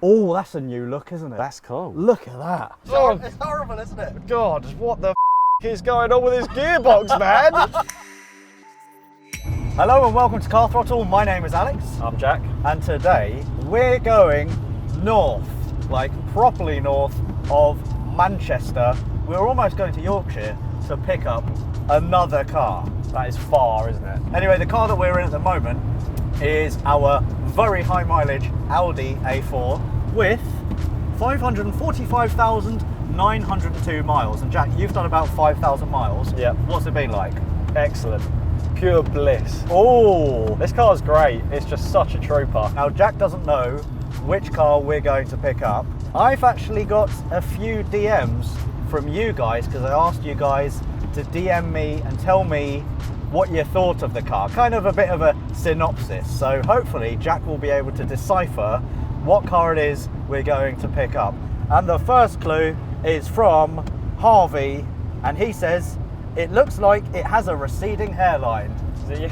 Oh, that's a new look, isn't it? That's cool. Look at that. Oh, It's horrible, isn't it? God, what the is going on with this gearbox, man? Hello and welcome to Car Throttle. My name is Alex. I'm Jack. And today we're going north, like properly north of Manchester. We're almost going to Yorkshire to pick up another car. That is far, isn't it? Anyway, the car that we're in at the moment is our very high mileage Audi A4 with 545,902 miles. And Jack, you've done about 5,000 miles. Yep. What's it been like? Excellent. Pure bliss. Oh! This car's great. It's just such a trooper. Now, Jack doesn't know which car we're going to pick up. I've actually got a few DMs from you guys because I asked you guys to DM me and tell me what you thought of the car. Kind of a bit of a synopsis. So hopefully Jack will be able to decipher what car it is we're going to pick up. And the first clue is from Harvey, and he says, it looks like it has a receding hairline. Is it you?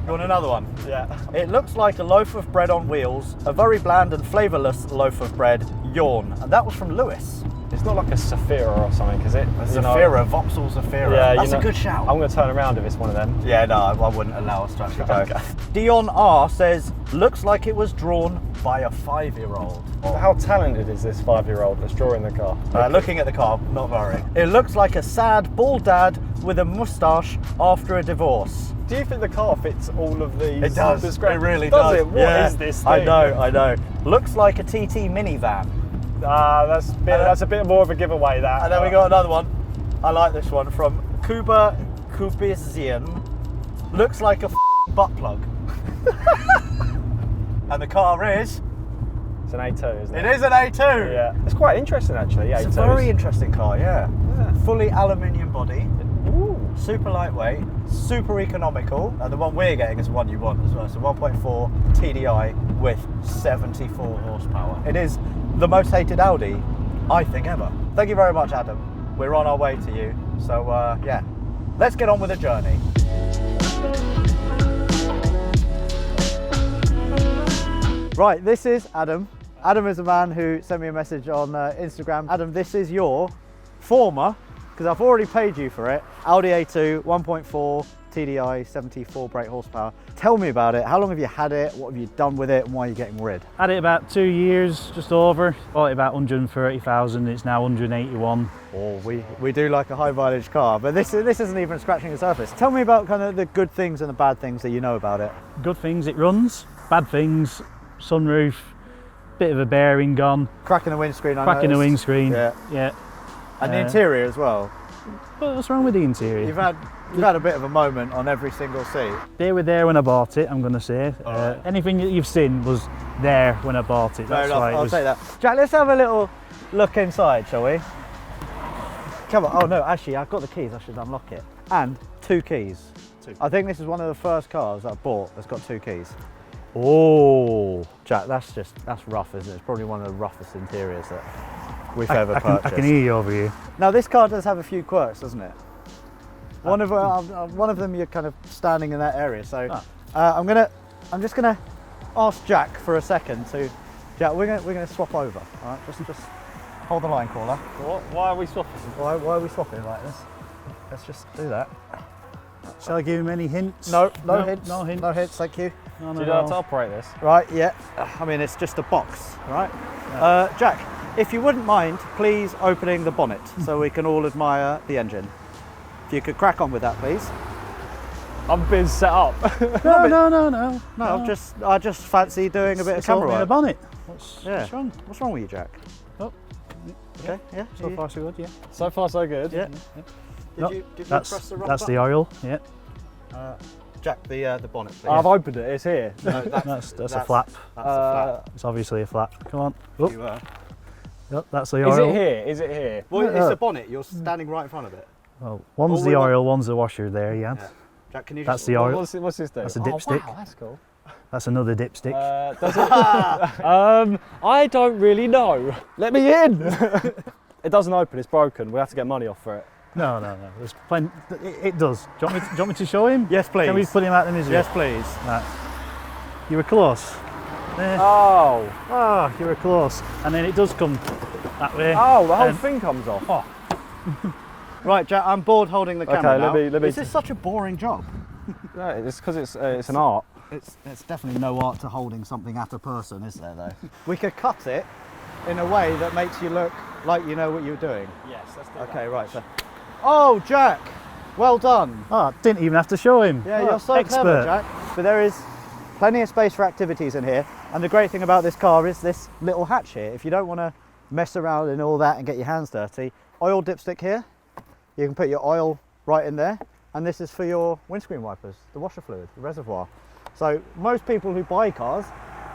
You want another one? Yeah. It looks like a loaf of bread on wheels, a very bland and flavourless loaf of bread, yawn. And that was from Lewis. It's not like a Zafira or something, is it? Zafira, Vauxhall Zafira. Yeah, that's a good shout. I'm going to turn around if it's one of them. Yeah, no, I wouldn't allow us to actually go. Okay. Dion R says, looks like it was drawn by a 5-year-old. How talented is this 5-year-old that's drawing the car? Looking at the car, not very. It looks like a sad, bald dad with a moustache after a divorce. Do you think the car fits all of these? It does. It really does. Does it? What is this thing? I know. Looks like a TT minivan. That's a bit more of a giveaway, that. And then we got another one. I like this one from Kuba Kubizian. Looks like a butt plug. And the car is? It's an A2, isn't it? It is an A2. Yeah. It's quite interesting, actually. It's A2s. a very interesting car, yeah. Yeah. Fully aluminium body. Ooh. Super lightweight, super economical. And the one we're getting is the one you want as well. So 1.4 TDI with 74 horsepower. It is the most hated Audi, I think, ever. Thank you very much, Adam. We're on our way to you. So, yeah, let's get on with the journey. Right, this is Adam. Adam is a man who sent me a message on Instagram. Adam, this is your former, because I've already paid you for it, Audi A2 1.4 TDI 74 brake horsepower. Tell me about it. How long have you had it? What have you done with it? And why are you getting rid? Had it about 2 years, just over. Bought it about 130,000. It's now 181. Oh, we do like a high mileage car, but this isn't even scratching the surface. Tell me about kind of the good things and the bad things that you know about it. Good things, it runs. Bad things, sunroof, bit of a bearing gone. Cracking the windscreen. Cracking the windscreen. Yeah. And the interior as well. What's wrong with the interior? You've had a bit of a moment on every single seat. They were there when I bought it, I'm going to say. Right. Anything that you've seen was there when I bought it. Fair enough, I'll say that. Jack, let's have a little look inside, shall we? Come on. Oh no, actually, I've got the keys. I should unlock it. And 2 keys. I think this is one of the first cars that I bought that's got 2 keys. Oh, Jack, that's rough, isn't it? It's probably one of the roughest interiors that we've ever purchased. I can hear you over here. Now this car does have a few quirks, doesn't it? One of them you're kind of standing in that area. So I'm just gonna ask Jack for a second to. Jack, we're gonna swap over. All right, just hold the line, caller. Why are we swapping? Why are we swapping like this? Let's just do that. Shall I give him any hints? No hints. No hints. No hints. Thank you. Do you know how to operate this? Right, yeah. I mean, it's just a box, right? Yeah. Jack, if you wouldn't mind, please opening the bonnet so we can all admire the engine. If you could crack on with that, please. I'm being set up. No. I just fancy doing a bit of camera in work. the bonnet. What's wrong? What's wrong with you, Jack? Oh. Okay, yeah. So far so good, yeah. So far so good. Yeah. Did you press the wrong That's button? the oil, yeah. Jack, the bonnet, please. I've opened it, it's here. No, That's a flap. That's a flap. It's obviously a flap. Come on. You, Yep, that's the oil. Is it here? well, it's a bonnet. You're standing right in front of it. Well, one's the oil, one's the washer there, yeah. Jack, can you That's just... the oil. What's this do? That's a dipstick. Wow, that's cool. That's another dipstick. Does it? I don't really know. Let me in. It doesn't open, it's broken. We have to get money off for it. No. There's plenty. It does. Do you want me to show him? Yes, please. Can we put him out of the misery? Yes, please. Right. You were close. there. Oh. Oh, you were close. And then it does come that way. Oh, the whole thing comes off. Oh, Right, Jack, I'm bored holding the camera now. let me. This is such a boring job. No, it's because it's an art. It's definitely no art to holding something at a person, is there, though? We could cut it in a way that makes you look like you know what you're doing. yes, let's do Okay, right, so... Oh, Jack! Well done. Oh, didn't even have to show him. Yeah, Oh, you're so expert. clever, Jack. But there is plenty of space for activities in here. And the great thing about this car is this little hatch here. If you don't want to mess around and all that and get your hands dirty, oil dipstick here. You can put your oil right in there. And this is for your windscreen wipers, the washer fluid, the reservoir. So most people who buy cars,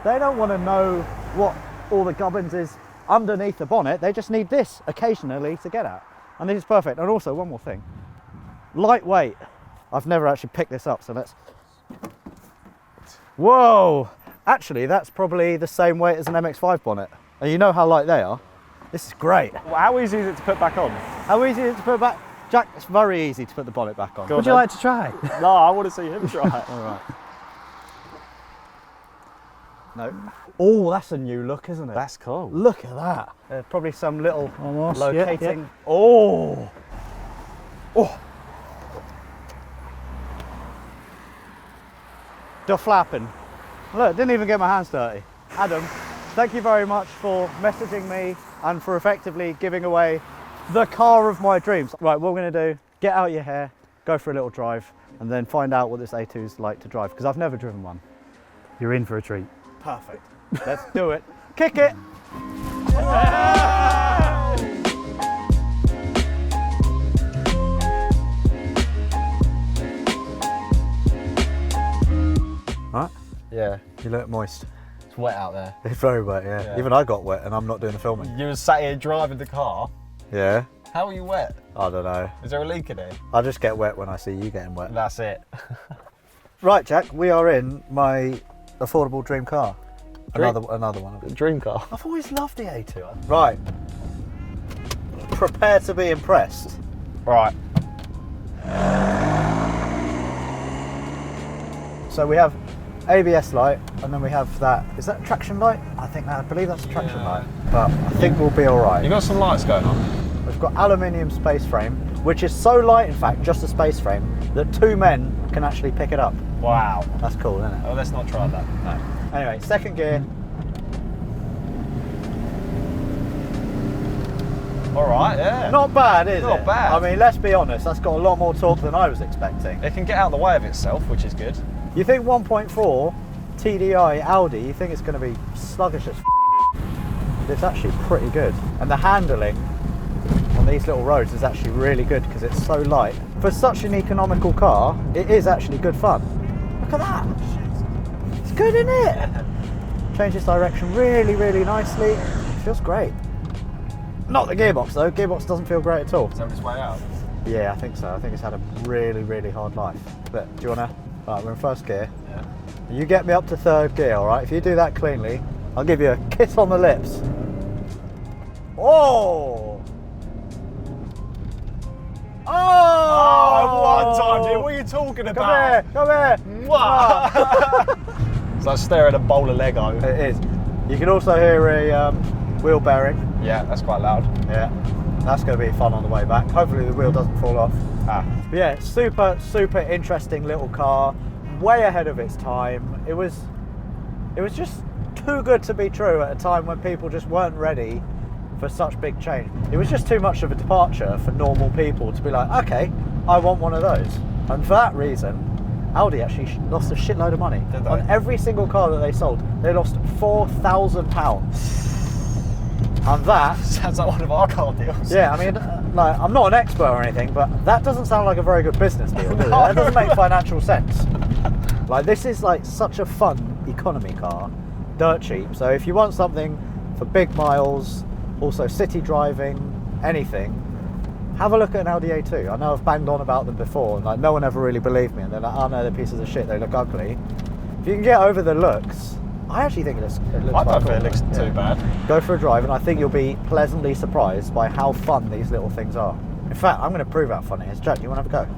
they don't want to know what all the gubbins is underneath the bonnet. They just need this occasionally to get at. And this is perfect. And also one more thing, lightweight. I've never actually picked this up, so let's... Whoa! Actually, that's probably the same weight as an MX-5 bonnet. And you know how light they are. This is great. Well, how easy is it to put back on? How easy is it to put back? Jack, it's very easy to put the bonnet back on. Go on, Would you then. like to try? No, I want to see him try it. All right. No. Oh, that's a new look, isn't it? That's cool. Look at that. There's probably some little Almost. locating. Yeah. Oh. Oh. The flapping. Look, didn't even get my hands dirty. Adam, thank you very much for messaging me and for effectively giving away the car of my dreams. Right, what we're going to do, get out your hair, go for a little drive, and then find out what this A2 is like to drive, because I've never driven one. You're in for a treat. Perfect. Let's do it. Kick it. Right? Yeah, You look moist. it's wet out there. It's very wet, yeah. Yeah. Even I got wet and I'm not doing the filming. You were sat here driving the car. Yeah? How are you wet? I don't know. Is there a leak in it? I just get wet when I see you getting wet. That's it. Right, Jack, we are in my affordable dream car. Dream- Another one. Dream car. I've always loved the A2. Right. Prepare to be impressed. Right. So we have ABS light, and then we have that. Is that traction light? I believe that's a traction light. But I think we'll be all right. You got some lights going on? We've got aluminium space frame, which is so light, in fact, just a space frame, that two men can actually pick it up. Wow. That's cool, isn't it? Oh, let's not try that. No. Anyway, second gear. All right, yeah. Not bad, is it? Not bad. I mean, let's be honest, that's got a lot more torque than I was expecting. It can get out of the way of itself, which is good. You think 1.4 TDI Audi, you think it's going to be sluggish as It's actually pretty good. And the handling on these little roads is actually really good because it's so light. For such an economical car, it is actually good fun. Look at that. It's good, isn't it? Changes direction really, really nicely. It feels great. Not the gearbox though. Gearbox doesn't feel great at all. Is that its way out? Yeah, I think so. I think it's had a really, really hard life. But do you want to? Right, we're in first gear. Yeah. You get me up to third gear, all right? If you do that cleanly, I'll give you a kiss on the lips. Oh! Oh! one time, dude. What are you talking Come about? here, come here. Mwah. It's like staring at a bowl of Lego. It is. You can also hear a wheel bearing. Yeah, that's quite loud. Yeah, that's going to be fun on the way back. Hopefully the wheel doesn't fall off. But yeah, super, super interesting little car. Way ahead of its time. It was just too good to be true at a time when people just weren't ready for such big change. It was just too much of a departure for normal people to be like, okay, I want one of those. And for that reason, Audi actually lost a shitload of money. Did they? On every single car that they sold, they lost £4,000. And that Sounds like one of our car deals. yeah, I mean, like, I'm not an expert or anything, but that doesn't sound like a very good business deal, does it? That doesn't make financial sense. Like, this is like such a fun economy car, dirt cheap. So if you want something for big miles, also city driving, anything, have a look at an Audi A2. I know I've banged on about them before, and like no one ever really believed me, and they're like, oh no, they're pieces of shit, they look ugly. If you can get over the looks, I actually think it looks I quite don't think cool. it looks Yeah. too bad. Go for a drive, and I think you'll be pleasantly surprised by how fun these little things are. In fact, I'm going to prove how fun it is. Jack, you want to have a go?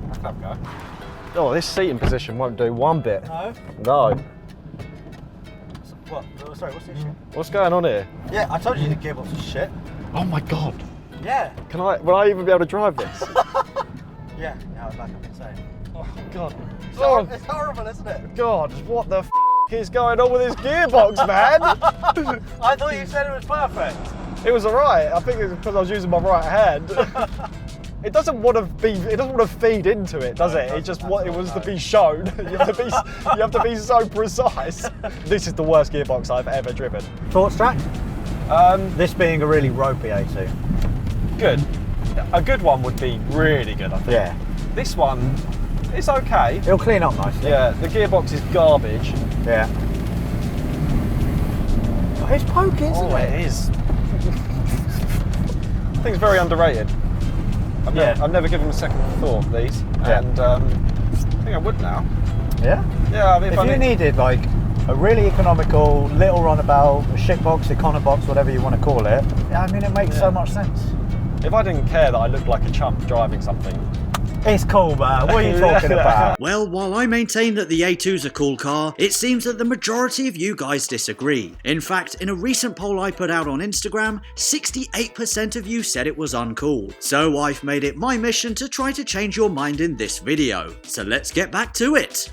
Let's have a go. Oh, this seating position won't do one bit. No. No. sorry, what's this shit? What's going on here? Yeah, I told you the gearbox was shit. Oh my God. Yeah. Will I even be able to drive this? Yeah, now it's back up insane. Oh God. It's horrible, isn't it? God, what the is going on with this gearbox, man? I thought you said it was perfect. It was alright. I think it's because I was using my right hand. It doesn't want to feed into it, does it? It just what it was to be shown. You have to be so precise. This is the worst gearbox I've ever driven. Thoughts, Jack? This being a really ropey A2. Good. A good one would be really good, I think. Yeah. This one, it's okay. It'll clean up nicely. Yeah, the gearbox is garbage. Yeah. Oh, it's pokey, isn't it? It is. I think it's very underrated. I've never given them a second thought, these. Yeah. And I think I would now. Yeah? Yeah, I mean, if you needed like a really economical little runabout, a shitbox, econobox, whatever you want to call it, I mean, it makes so much sense. If I didn't care that I looked like a chump driving something. It's cool, man. What are you talking about? Well, while I maintain that the A2's a cool car, it seems that the majority of you guys disagree. In fact, in a recent poll I put out on Instagram, 68% of you said it was uncool. So I've made it my mission to try to change your mind in this video. So let's get back to it.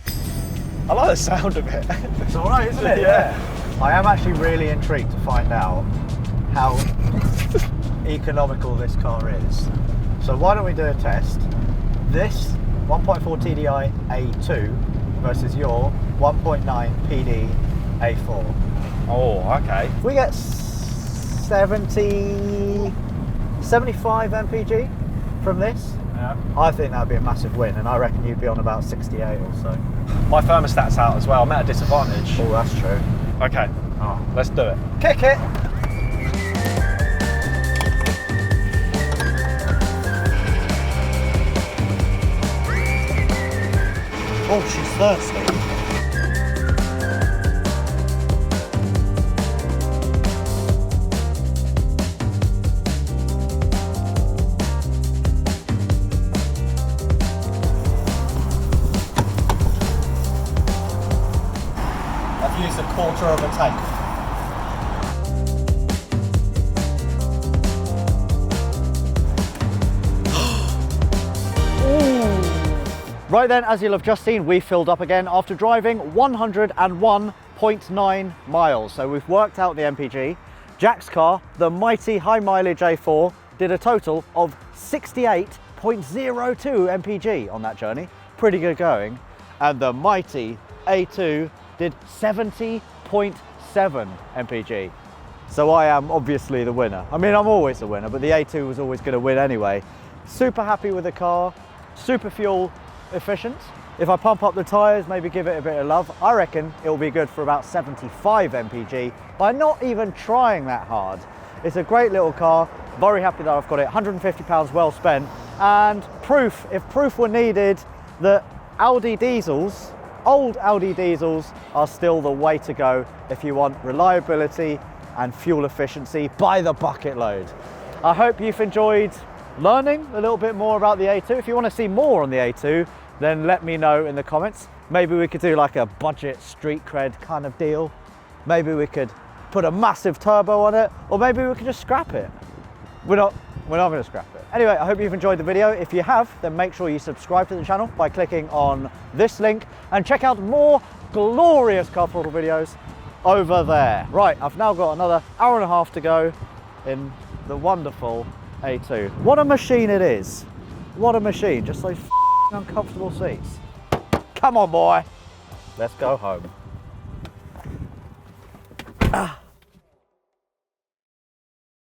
I like the sound of it. It's alright, isn't it? Yeah. I am actually really intrigued to find out how economical this car is. So why don't we do a test? This 1.4 TDI A2 versus your 1.9 PD A4. Oh, okay. If we get 75 mpg from this, Yeah. I think that would be a massive win, and I reckon you'd be on about 68 or so. My thermostat's out as well. I'm at a disadvantage. Oh, that's true. Okay. Oh. Let's do it. Kick it! Oh, she's thirsty. I've used a quarter of a tank. Right then, as you'll have just seen, we filled up again after driving 101.9 miles. So we've worked out the MPG. Jack's car, the mighty high mileage A4, did a total of 68.02 MPG on that journey. Pretty good going. And the mighty A2 did 70.7 MPG. So I am obviously the winner. I mean, I'm always the winner, but the A2 was always going to win anyway. Super happy with the car, super fuel efficient. If I pump up the tyres, maybe give it a bit of love, I reckon it'll be good for about 75 mpg by not even trying that hard. It's a great little car, very happy that I've got it, £150 well spent, and proof, if proof were needed, that Audi diesels, old Audi diesels, are still the way to go if you want reliability and fuel efficiency by the bucket load. I hope you've enjoyed learning a little bit more about the A2. If you want to see more on the A2, then let me know in the comments. Maybe we could do like a budget street cred kind of deal. Maybe we could put a massive turbo on it, or maybe we could just scrap it. We're not going to scrap it. Anyway, I hope you've enjoyed the video. If you have, then make sure you subscribe to the channel by clicking on this link and check out more glorious Car Throttle videos over there. Right, I've now got another hour and a half to go in the wonderful A2. What a machine it is. What a machine, just those uncomfortable seats. Come on, boy. Let's go home.